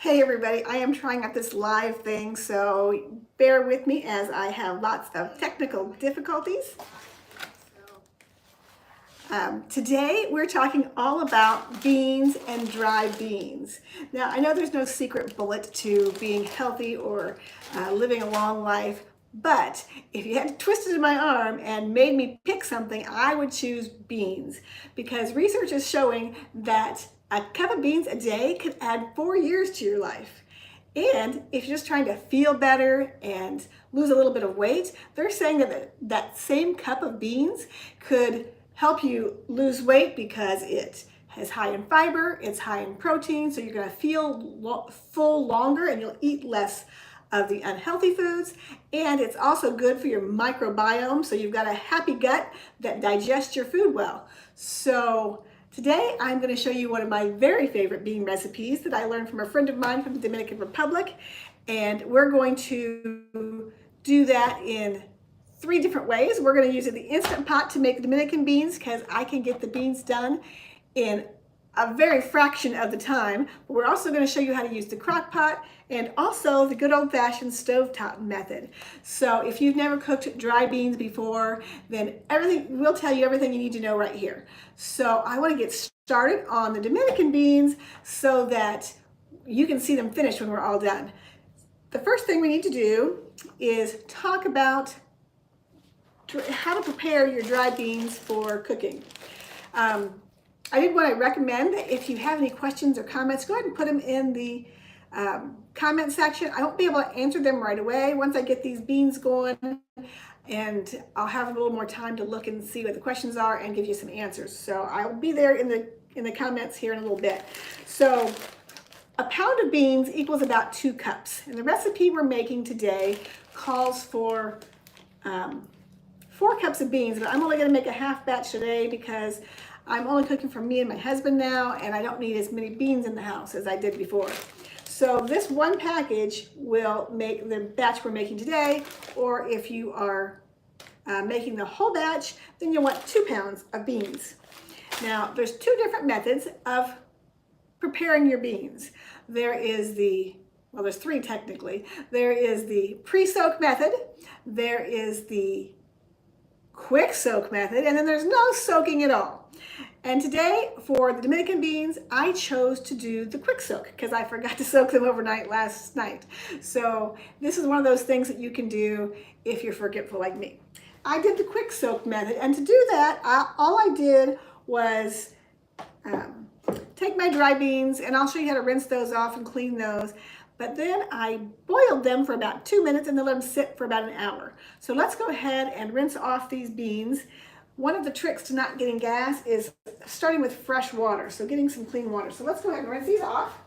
Hey everybody, I am trying out this live thing, so bear with me as I have lots of technical difficulties. Today we're talking all about beans and dry beans. Now I know there's no secret bullet to being healthy or living a long life, but if you had twisted my arm and made me pick something, I would choose beans because research is showing that a cup of beans a day could add 4 years to your life. And if you're just trying to feel better and lose a little bit of weight, they're saying that that same cup of beans could help you lose weight because it is high in fiber, it's high in protein, so you're going to feel full longer and you'll eat less of the unhealthy foods. And it's also good for your microbiome, so you've got a happy gut that digests your food well. So today I'm going to show you one of my very favorite bean recipes that I learned from a friend of mine from the Dominican Republic, and we're going to do that in 3 different ways. We're going to use the Instant Pot to make Dominican beans because I can get the beans done in a very fraction of the time. But we're also going to show you how to use the crock pot and also the good old-fashioned stovetop method. So if you've never cooked dry beans before, then we'll tell you everything you need to know right here. So I want to get started on the Dominican beans so that you can see them finished when we're all done. The first thing we need to do is talk about how to prepare your dry beans for cooking. I did want to recommend that if you have any questions or comments, go ahead and put them in the comment section. I won't be able to answer them right away once I get these beans going, and I'll have a little more time to look and see what the questions are and give you some answers. So I'll be there in the comments here in a little bit. So a pound of beans equals about 2 cups, and the recipe we're making today calls for 4 cups of beans, but I'm only going to make a half batch today because I'm only cooking for me and my husband now, and I don't need as many beans in the house as I did before. So this one package will make the batch we're making today, or if you are making the whole batch, then you'll want 2 pounds of beans. Now, there's 2 different methods of preparing your beans. There's 3 technically. There is the pre-soak method, there is the quick soak method, and then there's no soaking at all. And today for the Dominican beans, I chose to do the quick soak because I forgot to soak them overnight last night. So this is one of those things that you can do if you're forgetful like me. I did the quick soak method, and to do that, all I did was take my dry beans, and I'll show you how to rinse those off and clean those. But then I boiled them for about 2 minutes and then let them sit for about an hour. So let's go ahead and rinse off these beans. One of the tricks to not getting gas is starting with fresh water, so getting some clean water. So let's go ahead and rinse these off.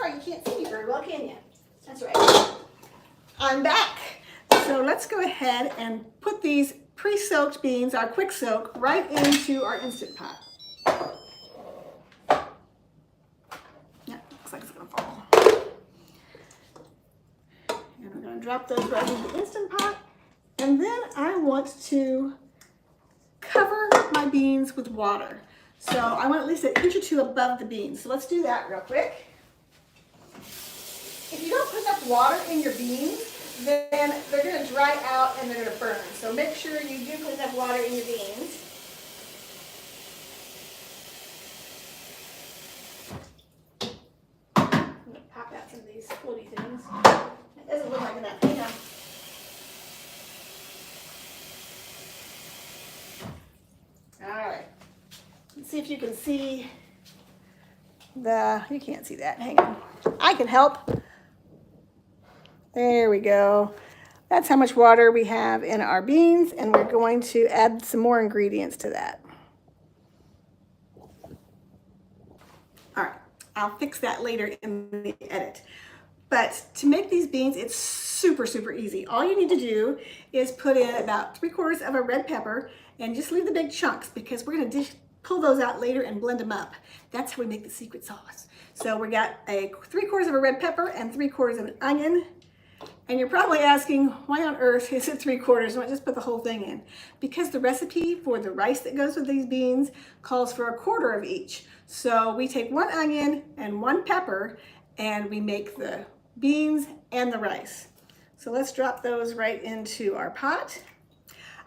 You can't see me very well, can you? That's right. I'm back. So let's go ahead and put these pre-soaked beans, our quick soak, right into our Instant Pot. Yeah, looks like it's gonna fall. And we're gonna drop those right into the Instant Pot. And then I want to cover my beans with water. So I want at least an inch or 2 above the beans. So let's do that real quick. If you don't put enough water in your beans, then they're going to dry out and they're going to burn. So make sure you do put enough water in your beans. I'm going to pop out some of these floaty things. It doesn't look like enough. Hang on. All right. Let's see if you can see you can't see that. Hang on. I can help. There we go. That's how much water we have in our beans, and we're going to add some more ingredients to that. All right, I'll fix that later in the edit. But to make these beans, it's super, super easy. All you need to do is put in about 3/4 of a red pepper And just leave the big chunks because we're gonna pull those out later and blend them up. That's how we make the secret sauce. So we got a 3/4 of a red pepper and 3/4 of an onion. And you're probably asking, why on earth is it 3/4? Why not just put the whole thing in? Because the recipe for the rice that goes with these beans calls for 1/4 of each. So we take 1 onion and 1 pepper and we make the beans and the rice. So let's drop those right into our pot.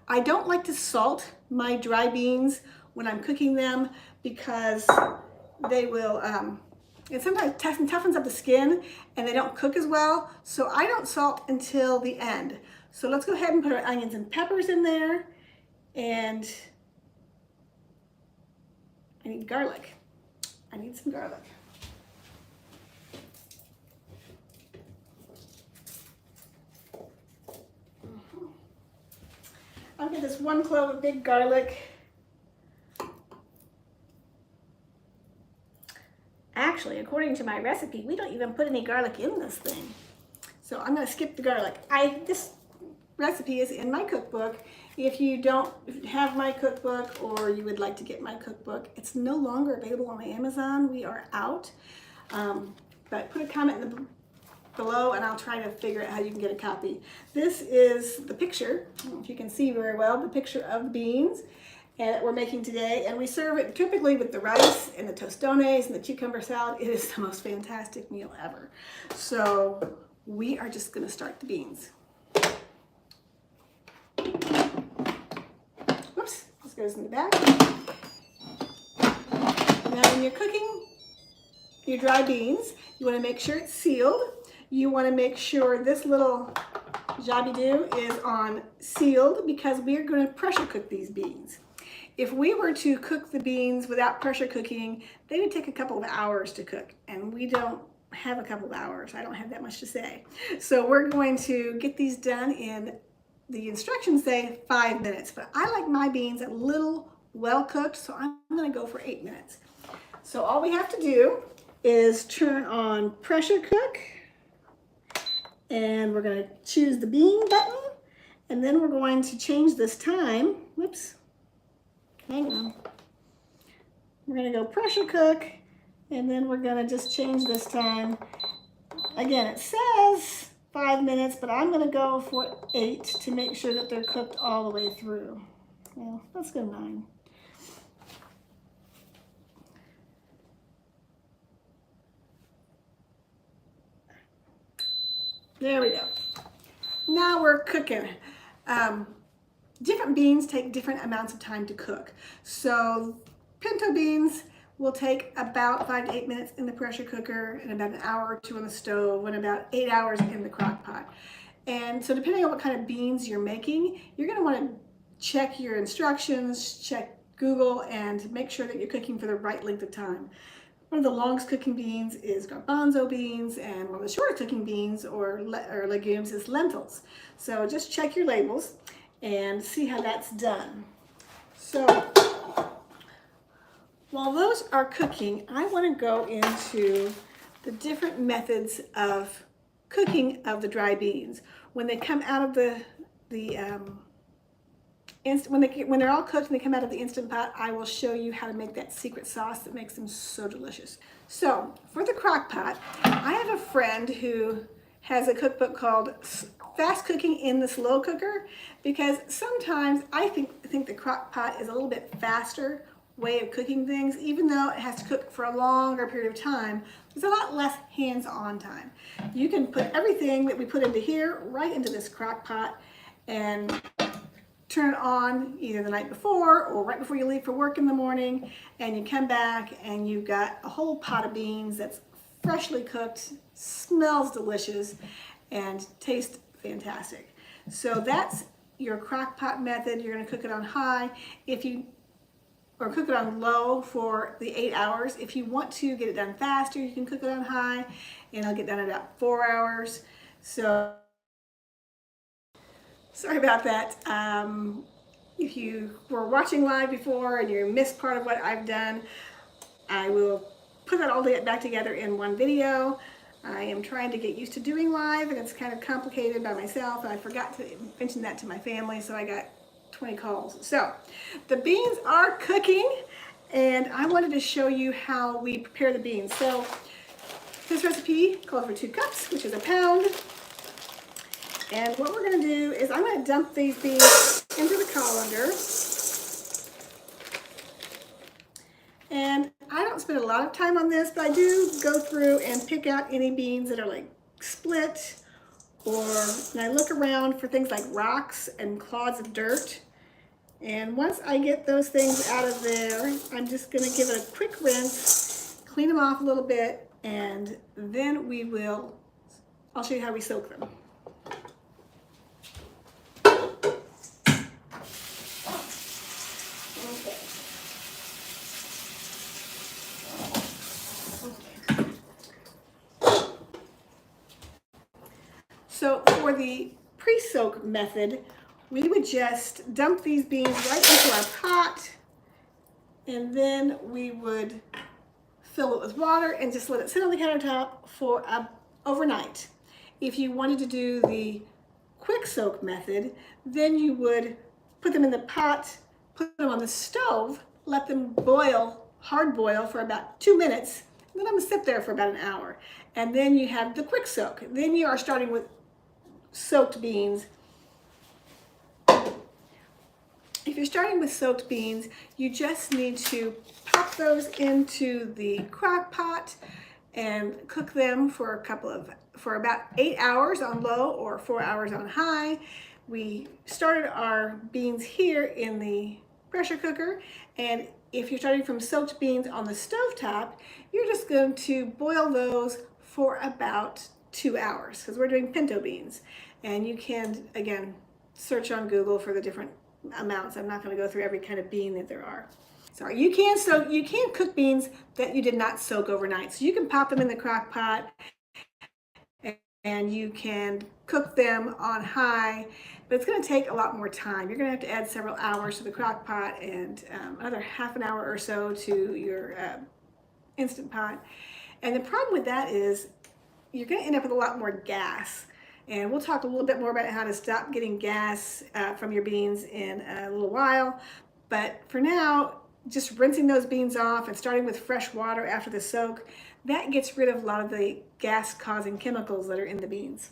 I don't like to salt my dry beans when I'm cooking them because they will, it sometimes toughens up the skin and they don't cook as well. So I don't salt until the end. So let's go ahead and put our onions and peppers in there. And I need garlic. I need some garlic. I'll get this 1 clove of big garlic. Actually, according to my recipe, we don't even put any garlic in this thing. So I'm gonna skip the garlic. This recipe is in my cookbook. If you don't have my cookbook or you would like to get my cookbook, it's no longer available on Amazon. We are out. But put a comment below and I'll try to figure out how you can get a copy. This is the picture, I don't know if you can see very well, the picture of the beans that we're making today. And we serve it typically with the rice and the tostones and the cucumber salad. It is the most fantastic meal ever. So we are just gonna start the beans. Whoops, this goes in the back. Now when you're cooking your dry beans, you wanna make sure it's sealed. You want to make sure this little jabby-do is on sealed because we are going to pressure cook these beans. If we were to cook the beans without pressure cooking, they would take a couple of hours to cook, and we don't have a couple of hours. I don't have that much to say. So we're going to get these done in, the instructions say 5 minutes, but I like my beans a little well cooked, so I'm going to go for 8 minutes. So all we have to do is turn on pressure cook. And we're going to choose the bean button, and then we're going to change this time. Whoops, hang on. We're going to go pressure cook, and then we're going to just change this time. Again, it says 5 minutes, but I'm going to go for 8 to make sure that they're cooked all the way through. Well, let's go 9. There we go. Now we're cooking. Different beans take different amounts of time to cook. So pinto beans will take about 5 to 8 minutes in the pressure cooker and about an hour or 2 on the stove and about 8 hours in the crock pot. And so depending on what kind of beans you're making, you're gonna wanna check your instructions, check Google, and make sure that you're cooking for the right length of time. One of the longest cooking beans is garbanzo beans, and one of the shortest cooking beans or legumes is lentils. So just check your labels and see how that's done. So while those are cooking, I want to go into the different methods of cooking of the dry beans. When they come out of when they're all cooked and they come out of the Instant Pot, I will show you how to make that secret sauce that makes them so delicious. So for the crock pot, I have a friend who has a cookbook called Fast Cooking in the Slow Cooker, because sometimes I think the crock pot is a little bit faster way of cooking things. Even though it has to cook for a longer period of time, there's a lot less hands-on time. You can put everything that we put into here right into this crock pot and turn it on either the night before or right before you leave for work in the morning, and you come back and you've got a whole pot of beans that's freshly cooked, smells delicious, and tastes fantastic. So that's your crock pot method. You're going to cook it on high or cook it on low for the 8 hours. If you want to get it done faster, you can cook it on high, and it'll get done in about 4 hours. So sorry about that. If you were watching live before and you missed part of what I've done, I will put that all back together in one video. I am trying to get used to doing live, and it's kind of complicated by myself, and I forgot to mention that to my family, so I got 20 calls. So the beans are cooking, and I wanted to show you how we prepare the beans. So this recipe calls for 2 cups, which is a pound. And what we're going to do is I'm going to dump these beans into the colander. And I don't spend a lot of time on this, but I do go through and pick out any beans that are like split, and I look around for things like rocks and clods of dirt. And once I get those things out of there, I'm just going to give it a quick rinse, clean them off a little bit, and then I'll show you how we soak them. So for the pre-soak method, we would just dump these beans right into our pot, and then we would fill it with water and just let it sit on the countertop for overnight. If you wanted to do the quick soak method, then you would put them in the pot, put them on the stove, let them boil, hard boil for about 2 minutes, and then let them sit there for about an hour. And then you have the quick soak. Then you are starting with soaked beans. If you're starting with soaked beans, you just need to pop those into the crock pot and cook them for about 8 hours on low or 4 hours on high. We started our beans here in the pressure cooker, and if you're starting from soaked beans on the stovetop, you're just going to boil those for about 2 hours, because we're doing pinto beans. And you can, again, search on Google for the different amounts. I'm not going to go through every kind of bean that there are. Sorry, you can cook beans that you did not soak overnight. So you can pop them in the crock pot and you can cook them on high, but it's going to take a lot more time. You're going to have to add several hours to the crock pot and another half an hour or so to your Instant Pot. And the problem with that is you're going to end up with a lot more gas. And we'll talk a little bit more about how to stop getting gas from your beans in a little while. But for now, just rinsing those beans off and starting with fresh water after the soak, that gets rid of a lot of the gas-causing chemicals that are in the beans.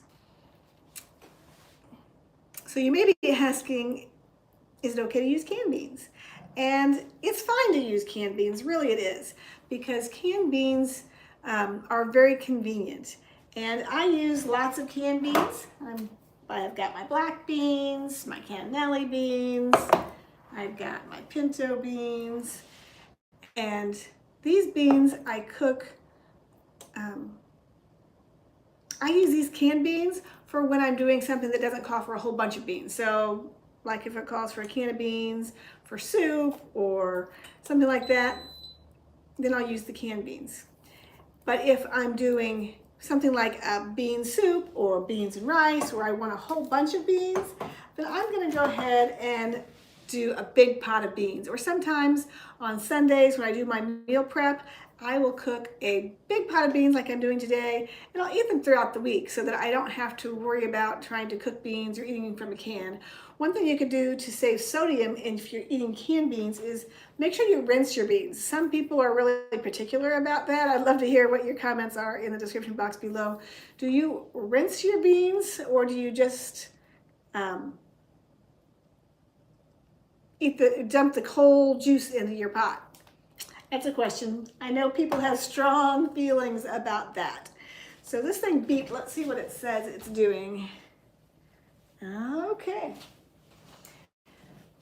So you may be asking, is it okay to use canned beans? And it's fine to use canned beans, really it is, because canned beans are very convenient. And I use lots of canned beans. I've got my black beans, my cannelli beans, I've got my pinto beans, and these beans I cook. I use these canned beans for when I'm doing something that doesn't call for a whole bunch of beans. So like if it calls for a can of beans for soup or something like that, then I'll use the canned beans. But if I'm doing something like a bean soup or beans and rice, where I want a whole bunch of beans, then I'm going to go ahead and do a big pot of beans. Or sometimes on Sundays when I do my meal prep, I will cook a big pot of beans like I'm doing today, and I'll eat them throughout the week so that I don't have to worry about trying to cook beans or eating them from a can. One thing you could do to save sodium if you're eating canned beans is make sure you rinse your beans. Some people are really particular about that. I'd love to hear what your comments are in the description box below. Do you rinse your beans, or do you just dump the whole juice into your pot? That's a question. I know people have strong feelings about that. So this thing beeped. Let's see what it says it's doing. Okay.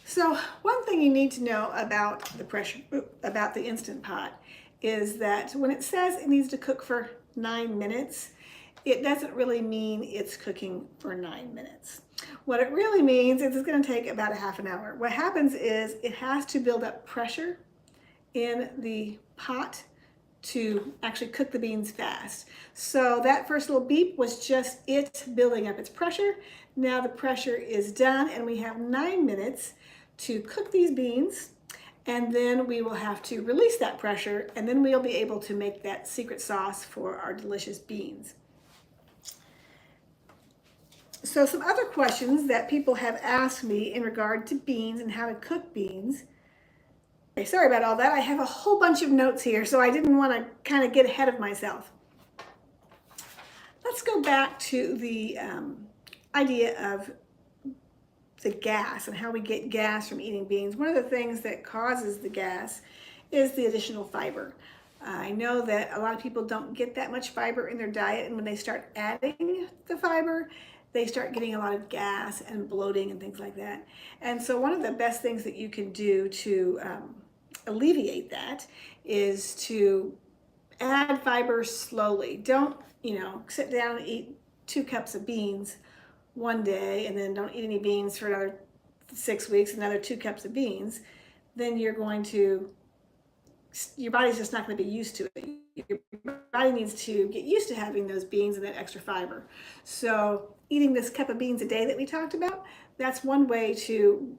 So one thing you need to know about the Instant Pot is that when it says it needs to cook for 9 minutes, it doesn't really mean it's cooking for 9 minutes. What it really means is it's going to take about a half an hour. What happens is it has to build up pressure in the pot to actually cook the beans fast. So that first little beep was just it building up its pressure. Now the pressure is done and we have 9 minutes to cook these beans, and then we will have to release that pressure, and then we'll be able to make that secret sauce for our delicious beans. So some other questions that people have asked me in regard to beans and how to cook beans. Okay, sorry about all that. I have a whole bunch of notes here, so I didn't want to kind of get ahead of myself. Let's go back to the idea of the gas and how we get gas from eating beans. One of the things that causes the gas is the additional fiber. I know that a lot of people don't get that much fiber in their diet, and when they start adding the fiber, they start getting a lot of gas and bloating and things like that. And so one of the best things that you can do to alleviate that is to add fiber slowly. Don't, sit down and eat 2 cups of beans one day and then don't eat any beans for another 6 weeks, another 2 cups of beans. Then your body's just not going to be used to it. Your body needs to get used to having those beans and that extra fiber. So eating this cup of beans a day that we talked about, that's one way to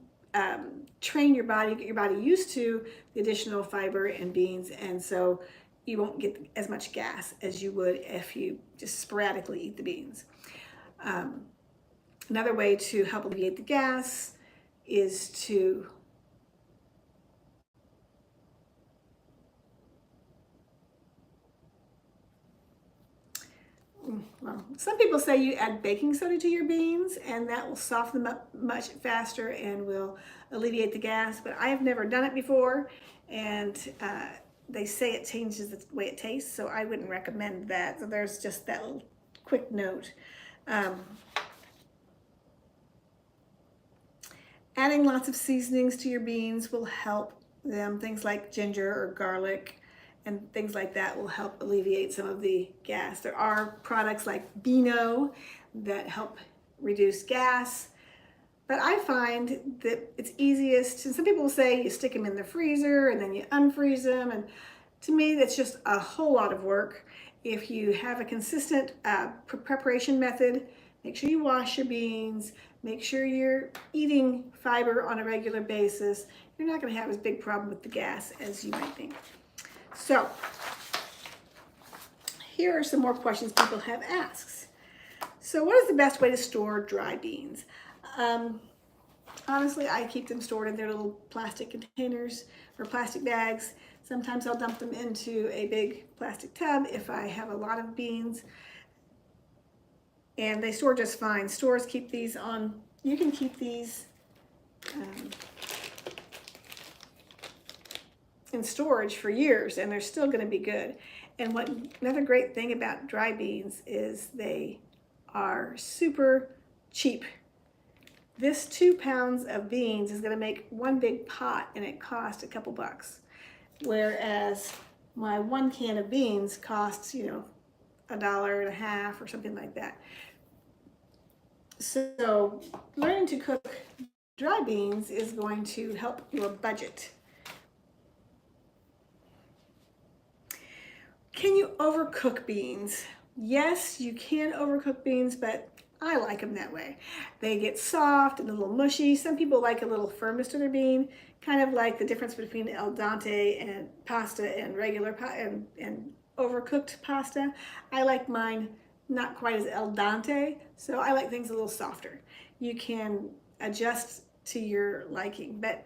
train your body, get your body used to the additional fiber in beans, and so you won't get as much gas as you would if you just sporadically eat the beans. Another way to help alleviate the gas is to some people say you add baking soda to your beans and that will soften them up much faster and will alleviate the gas, but I have never done it before, and they say it changes the way it tastes, so I wouldn't recommend that. So there's just that little quick note. Adding lots of seasonings to your beans will help them. Things like ginger or garlic and things like that will help alleviate some of the gas. There are products like Beano that help reduce gas, but I find that it's easiest, and some people will say you stick them in the freezer and then you unfreeze them, and to me that's just a whole lot of work. If you have a consistent preparation method, make sure you wash your beans, make sure you're eating fiber on a regular basis, you're not going to have as big problem with the gas as you might think. So here are some more questions people have asked. So what is the best way to store dry beans? Honestly, I keep them stored in their little plastic containers or plastic bags. Sometimes I'll dump them into a big plastic tub if I have a lot of beans. And they store just fine. Stores keep these on, you can keep these in storage for years and they're still going to be good. And another great thing about dry beans is they are super cheap. This 2 pounds of beans is going to make one big pot and it costs a couple bucks. Whereas my 1 can of beans costs, $1.50 or something like that. So learning to cook dry beans is going to help your budget. Can you overcook beans? Yes, you can overcook beans, but I like them that way. They get soft and a little mushy. Some people like a little firmness to their bean, kind of like the difference between al dente and pasta and regular and overcooked pasta. I like mine not quite as al dente, so I like things a little softer. You can adjust to your liking, but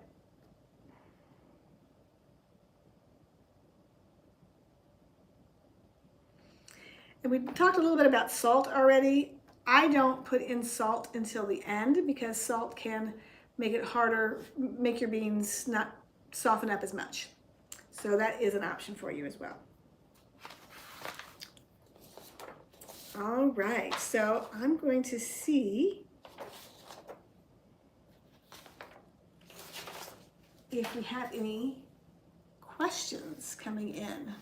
and we talked a little bit about salt already. I don't put in salt until the end because salt can make it harder, make your beans not soften up as much. So that is an option for you as well. All right, so I'm going to see if we have any questions coming in.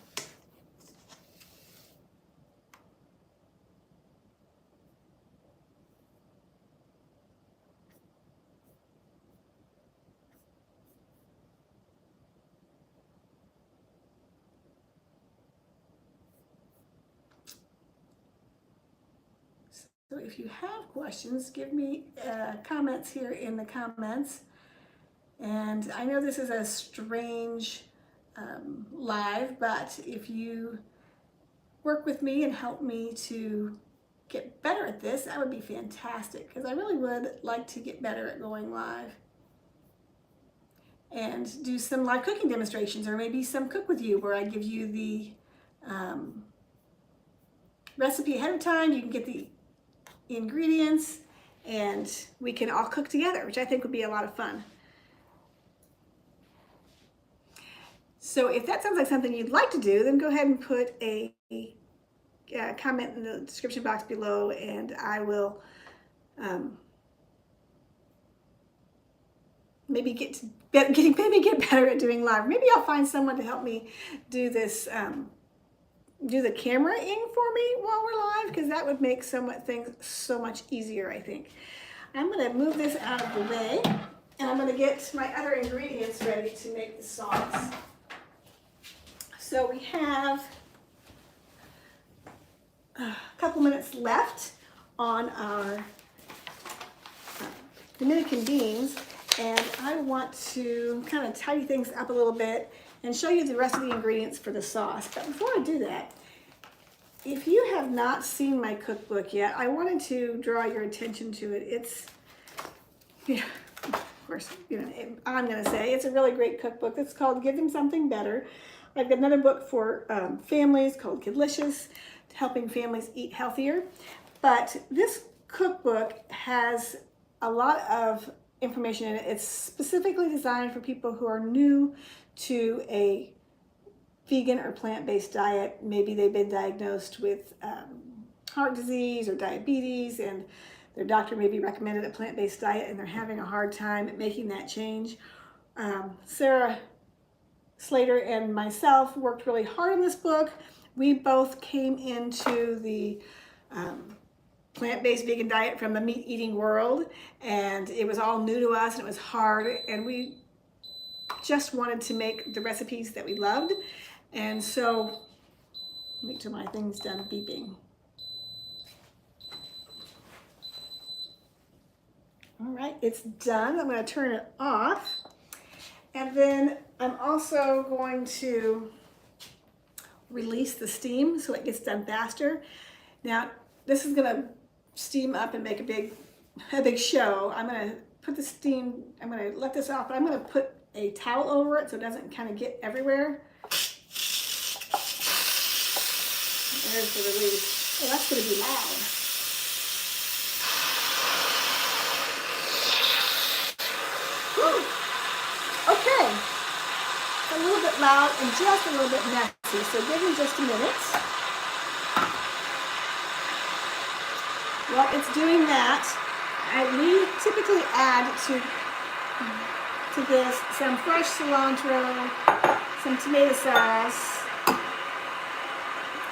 So if you have questions, give me comments here in the comments. And I know this is a strange live, but if you work with me and help me to get better at this, that would be fantastic, because I really would like to get better at going live and do some live cooking demonstrations, or maybe some cook with you where I give you the recipe ahead of time. You can get the ingredients and we can all cook together, which I think would be a lot of fun. So if that sounds like something you'd like to do, then go ahead and put a comment in the description box below, and I will maybe get better at doing live. Maybe I'll find someone to help me do this, do the camera in for me while we're live, because that would make things so much easier, I think. I'm going to move this out of the way, and I'm going to get my other ingredients ready to make the sauce. So we have a couple minutes left on our Dominican beans, and I want to kind of tidy things up a little bit and show you the rest of the ingredients for the sauce. But before I do that, if you have not seen my cookbook yet, I wanted to draw your attention to it. It's, of course, I'm going to say it's a really great cookbook. It's called Give Them Something Better. I've got another book for families called Kidlicious, helping families eat healthier. But this cookbook has a lot of information in it. It's specifically designed for people who are new to a vegan or plant-based diet. Maybe they've been diagnosed with heart disease or diabetes, and their doctor maybe recommended a plant-based diet, and they're having a hard time at making that change. Sarah Slater and myself worked really hard on this book. We both came into the plant-based vegan diet from the meat-eating world, and it was all new to us, and it was hard, and we just wanted to make the recipes that we loved. And so, wait till my thing's done beeping. All right, it's done. I'm going to turn it off. And then I'm also going to release the steam so it gets done faster. Now, this is going to steam up and make a big show. I'm going to put the steam, I'm going to let this off, but I'm going to put a towel over it so it doesn't kind of get everywhere. There's the release. Oh, that's going to be loud. Whew. Okay. A little bit loud and just a little bit messy, so give me just a minute. While it's doing that, we typically add to this some fresh cilantro, some tomato sauce,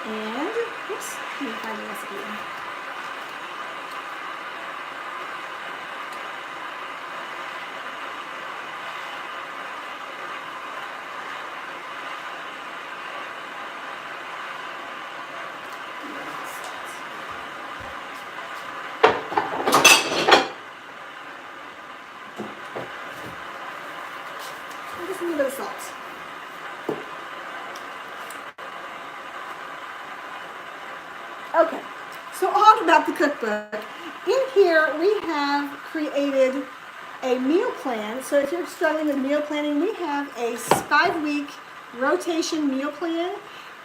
and, oops, let me find the recipe. Just a little bit of salt. Okay, so on about the cookbook. In here we have created a meal plan. So if you're struggling with meal planning, we have a 5-week rotation meal plan,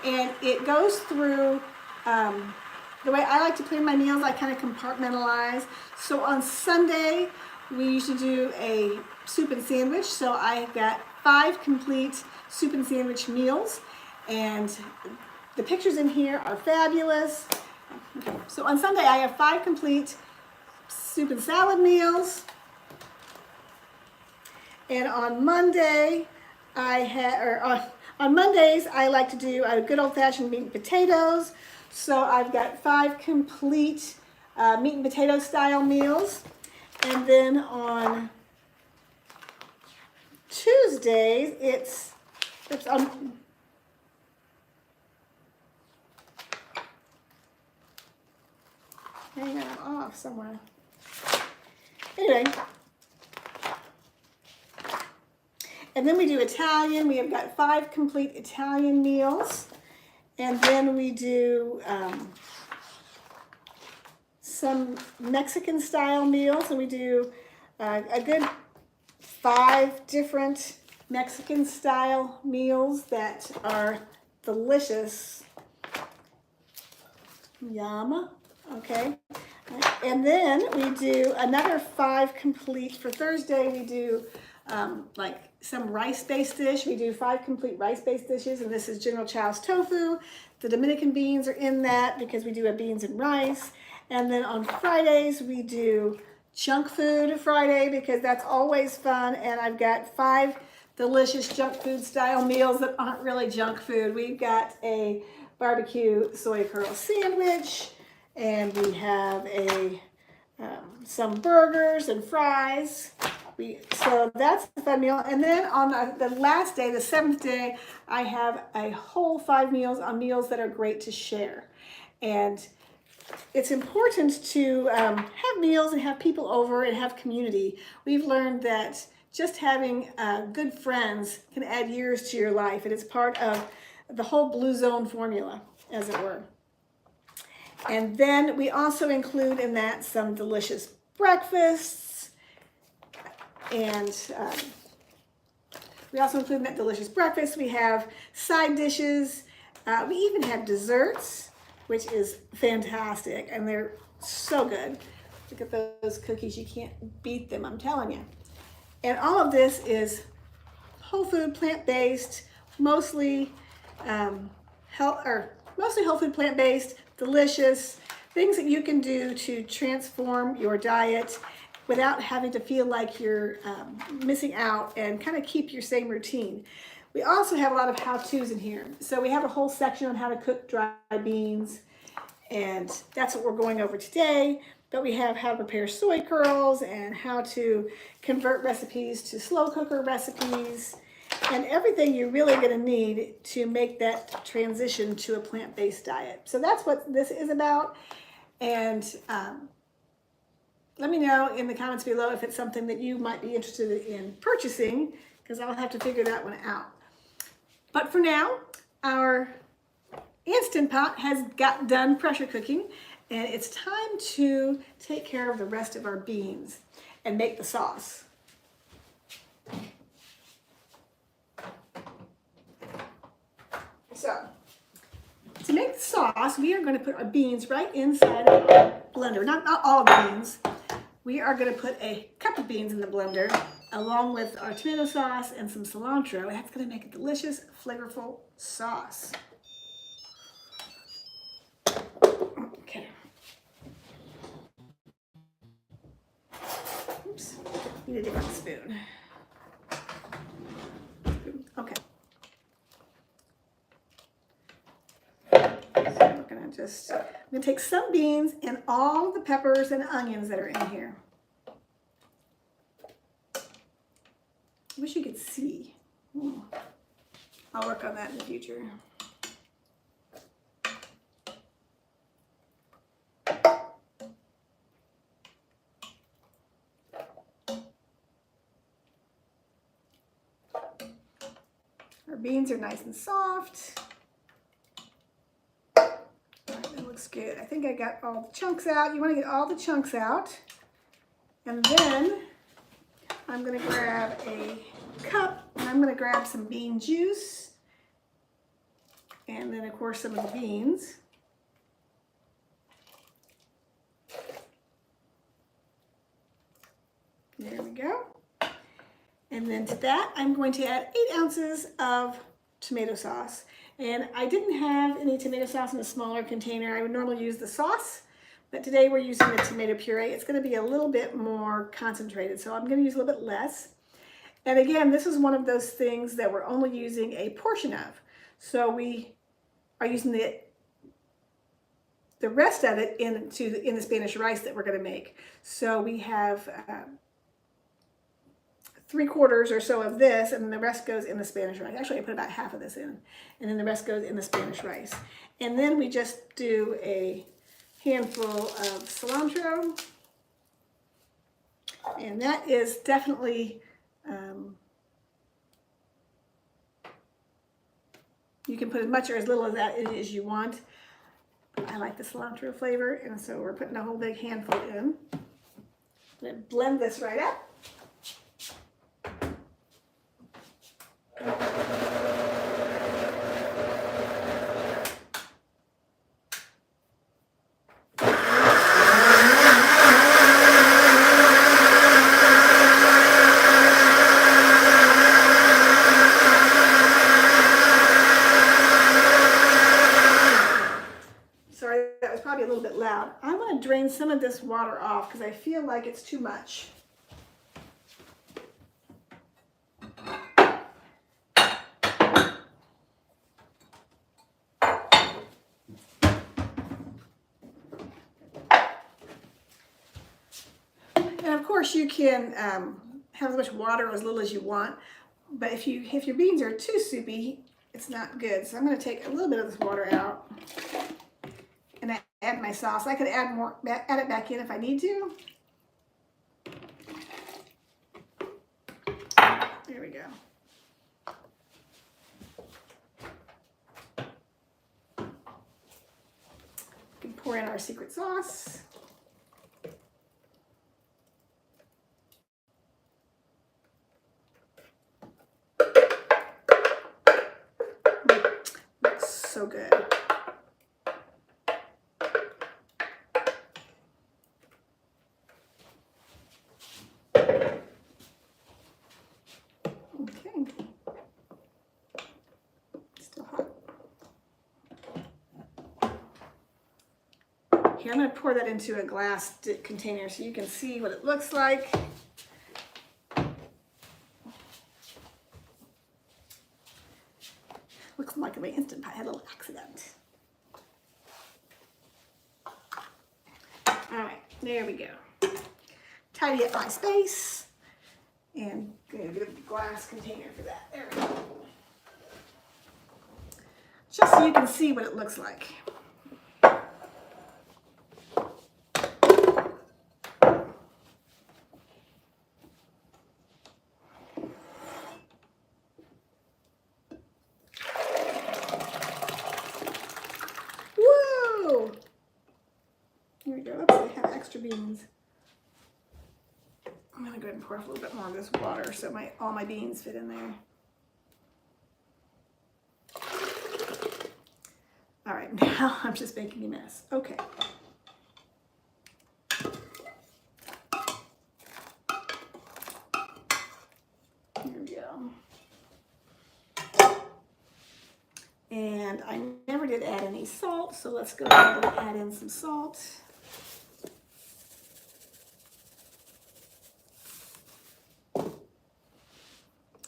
and it goes through the way I like to plan my meals. I kind of compartmentalize. So on Sunday, we usually do a soup and sandwich. So I've got 5 complete soup and sandwich meals, and the pictures in here are fabulous. Okay. So on Sunday, I have 5 complete soup and salad meals. And on Monday, on Mondays, I like to do a good old-fashioned meat and potatoes. So I've got 5 complete meat and potato style meals. And then on Tuesdays, it's hang on, I'm off somewhere. Anyway. And then we do Italian. We have got 5 complete Italian meals. And then we do some Mexican style meals, and we do a good 5 different Mexican style meals that are delicious. Yum. Okay. And then we do another 5 complete. For Thursday, we do like some rice-based dish. We do 5 complete rice-based dishes, and this is General Chow's tofu. The Dominican beans are in that because we do a beans and rice. And then on Fridays, we do junk food Friday because that's always fun. And I've got 5 delicious junk food style meals that aren't really junk food. We've got a barbecue soy curl sandwich, and we have some burgers and fries. So that's the fun meal. And then on the last day, the 7th day, I have a whole 5 meals on meals that are great to share. And it's important to have meals and have people over and have community. We've learned that just having good friends can add years to your life, and it's part of the whole Blue Zone formula, as it were. And then we also include in that some delicious breakfasts, and we also include in that delicious breakfast. We have side dishes. We even have desserts, which is fantastic, and they're so good. Look at those cookies. You can't beat them, I'm telling you. And all of this is whole food, plant-based, mostly whole food, plant-based, delicious, things that you can do to transform your diet without having to feel like you're missing out, and kind of keep your same routine. We also have a lot of how-tos in here. So we have a whole section on how to cook dry beans, and that's what we're going over today. But we have how to prepare soy curls and how to convert recipes to slow cooker recipes, and everything you're really going to need to make that transition to a plant-based diet. So that's what this is about. And let me know in the comments below if it's something that you might be interested in purchasing, because I'll have to figure that one out. But for now, our Instant Pot has got done pressure cooking, and it's time to take care of the rest of our beans and make the sauce. So, to make the sauce, we are going to put our beans right inside of our blender. Not all of the beans. We are going to put a cup of beans in the blender, along with our tomato sauce and some cilantro. That's going to make a delicious, flavorful sauce. Okay. Oops. Need a different spoon. Okay. I'm going to take some beans and all the peppers and onions that are in here. I wish you could see. I'll work on that in the future. Our beans are nice and soft. Looks good. I think I got all the chunks out. You want to get all the chunks out. And then I'm going to grab a cup, and I'm going to grab some bean juice. And then, of course, some of the beans. There we go. And then to that, I'm going to add 8 ounces of tomato sauce. And I didn't have any tomato sauce in a smaller container. I would normally use the sauce, but today we're using the tomato puree. It's going to be a little bit more concentrated, so I'm going to use a little bit less. And again, this is one of those things that we're only using a portion of. So we are using the rest of it in the Spanish rice that we're going to make. So we have 3/4 or so of this, and then the rest goes in the Spanish rice. Actually, I put about half of this in, and then the rest goes in the Spanish rice. And then we just do a handful of cilantro, and that is definitely, you can put as much or as little of that in as you want. I like the cilantro flavor, and so we're putting a whole big handful in. I'm going to blend this right up. Sorry, that was probably a little bit loud. I'm going to drain some of this water off because I feel like it's too much. And of course you can have as much water or as little as you want, but if your beans are too soupy, it's not good. So I'm going to take a little bit of this water out and add my sauce. I could add it back in if I need to. There we go. We can pour in our secret sauce. Looks so good. Okay. Still hot. Here, I'm going to pour that into a glass container so you can see what it looks like. Looks like my Instant Pot had a little accident. All right, there we go. Tidy up my space and get a good glass container for that. There we go. Just so you can see what it looks like. Here we go. Oops, I have extra beans. I'm going to go ahead and pour a little bit more of this water so all my beans fit in there. All right, now I'm just making a mess. Okay. Here we go. And I never did add any salt, so let's go ahead and add in some salt.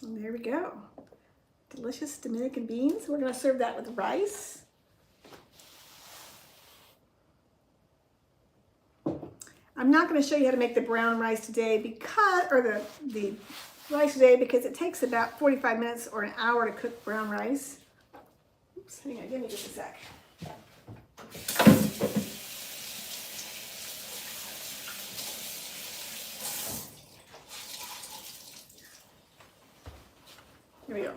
And there we go. Delicious Dominican beans. We're going to serve that with rice. I'm not going to show you how to make the brown rice today the rice today because it takes about 45 minutes or an hour to cook brown rice. Oops, hang on, give me just a sec. Here we go.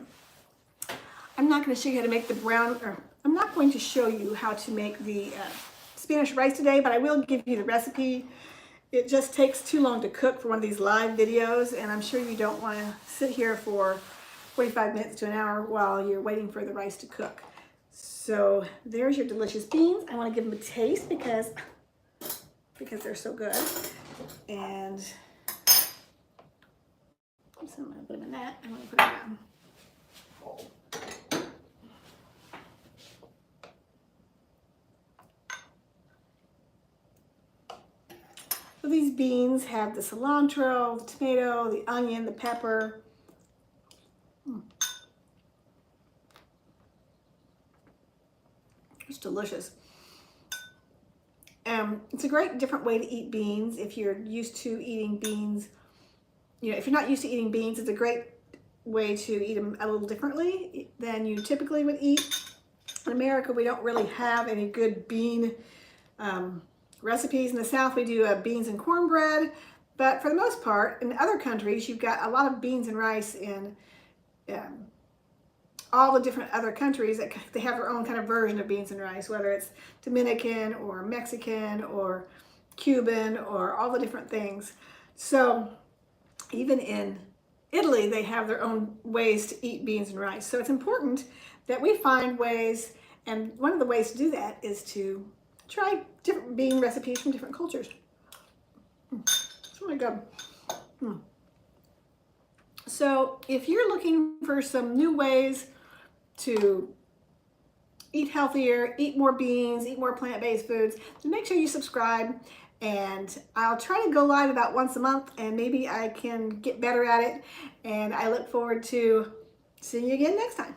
I'm not going to show you how to make I'm not going to show you how to make the Spanish rice today, but I will give you the recipe. It just takes too long to cook for one of these live videos, and I'm sure you don't want to sit here for 45 minutes to an hour while you're waiting for the rice to cook. So there's your delicious beans. I want to give them a taste because they're so good. And so I'm going to put them in that. I'm going to put them down. So these beans have the cilantro, the tomato, the onion, the pepper. It's delicious. It's a great different way to eat beans if you're used to eating beans. You know, if you're not used to eating beans, it's a great way to eat them a little differently than you typically would eat. In America, we don't really have any good bean recipes. In the South, we do beans and cornbread, but for the most part, in other countries, you've got a lot of beans and rice in all the different other countries that they have their own kind of version of beans and rice, whether it's Dominican or Mexican or Cuban or all the different things. So even in Italy, they have their own ways to eat beans and rice. So it's important that we find ways, and one of the ways to do that is to try different bean recipes from different cultures. It's really good. So if you're looking for some new ways to eat healthier, eat more beans, eat more plant-based foods, then make sure you subscribe. And I'll try to go live about once a month, and maybe I can get better at it. And I look forward to seeing you again next time.